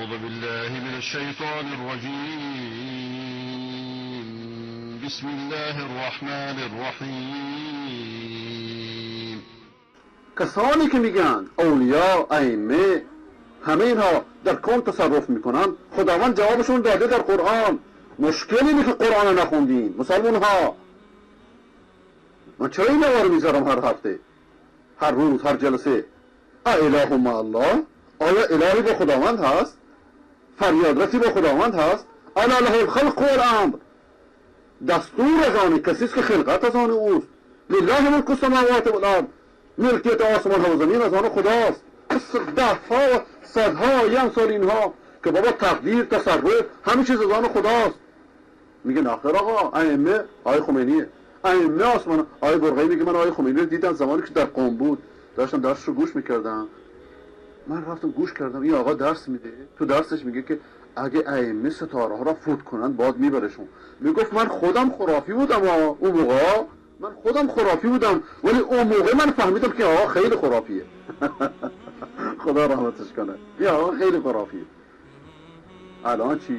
أعوذ بالله من الشيطان الرجيم. بسم الله الرحمن الرحیم. کسانی که میگن اولیا، ائمه، همه اینها در کون تصرف میکنن، خداوند جوابشون داده در قرآن. مشکل اینه که قرآن رو نخوندین مسلمان ها. من چرا این نوار میذارم هر هفته، هر روز، هر جلسه؟ اله مع الله؟ آیا الهی با خداوند هست؟ فریادرسی با خداوند هست؟ الا له الخلق والامر. دستور از آن کسیست که خلقت از آن اوست. لله ملک السماوات والارض. ملکیت آسمان ها و زمین از آن خداست. دهها و صدها یم سال اینها که بابا تقدیر، تصرف، همه چیز از آن خداست. میگه آخر آقا ائمه، آقای خمینیه، ائمه آسمان. آقای برقی میگه من آقای خمینی رو دیدم زمانی که در قم بود، داشتم درس رو گوش میکردم. من رفتم گوش کردم، این آقا درس میده، تو درسش میگه که اگه ائمه ستاره ها را فوت کنن باد میبرشون. میگفت من خودم خرافی بودم اون موقع، من خودم خرافی بودم، ولی اون موقع من فهمیدم که آقا خیلی خرافیه. خدا رحمتش کنه، این آقا خیلی خرافیه. الان چی؟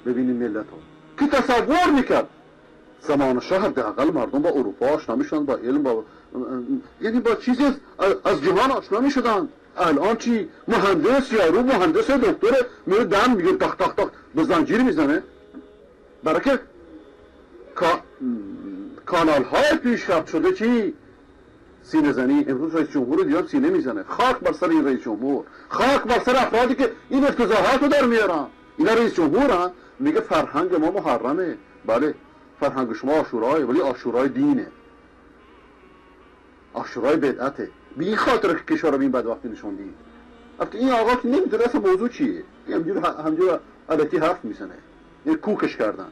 ببینید ملت ها که تصور میکرد زمان شاه حداقل مردم با اروپا آشنا میشدن، با علم، با یعنی با چیزی از جهان آشنا میشدن. الان چی؟ مهندس یارو، مهندس دکتر میره دم میگه تخ تخ تخ به زنجیر میزنه. برای که کانال های پیشرفت شده چی؟ سینه زنی. امروز رئیس جمهور رو دیدم سینه میزنه. خاک بر سر این رئیس جمهور، خاک بر سر افرادی که این افتضاحات رو در میارن. اینا رئیس جمهورن. میگه فرهنگ ما محرمه. بله فرهنگ شما عاشورای، ولی عاشورای دینه، عاشورای بدعته. به این خاطر که کشور رو به این بدبختی نشوندی. البته این آقا که نمیدونه اصلا موضوع چیه، همجور علکی حرف میزنه، این کوکش کردن.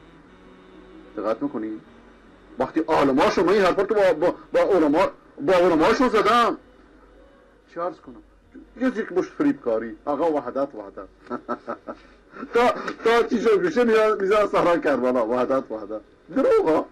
دقت میکنی؟ وقتی عالماشو من این حرفا تو با علماشون زدم، چه عرض کنم؟ جز یک مشت فریبکاری. آقا وحدت تا چی شد میشه میزن صحرا کربلا، وحدت دروغ ها.